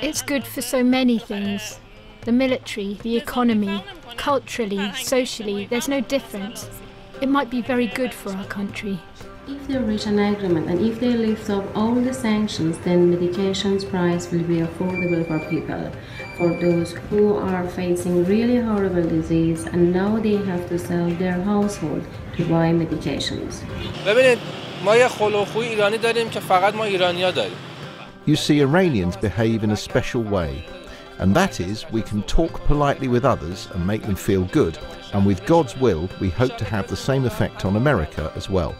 It's good for so many things. The military, the economy, culturally, socially, there's no difference. It might be very good for our country. If they reach an agreement and if they lift up all the sanctions, then medications price will be affordable for people. For those who are facing really horrible disease and now they have to sell their household to buy medications. ببینید ما یه خلق و خوی ایرانی داریم که فقط ما ایرانی‌ها داریم. You see, Iranians behave in a special way, and that is we can talk politely with others and make them feel good, and with God's will we hope to have the same effect on America as well.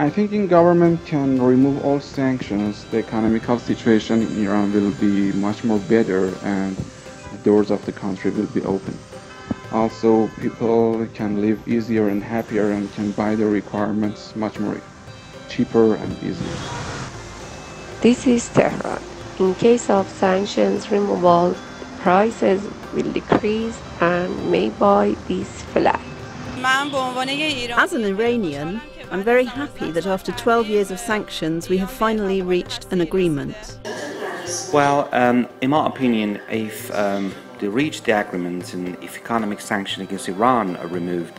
I think the government can remove all sanctions. The economical situation in Iran will be much more better and the doors of the country will be open. Also, people can live easier and happier and can buy their requirements much more cheaper and easier. This is Tehran. In case of sanctions removal, prices will decrease and may buy this flag. As an Iranian, I'm very happy that after 12 years of sanctions we have finally reached an agreement. Well, in my opinion, if they reach the agreement and if economic sanctions against Iran are removed,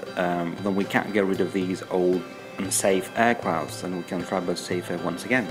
then we can't get rid of these old unsafe aircrafts and we can travel safer once again.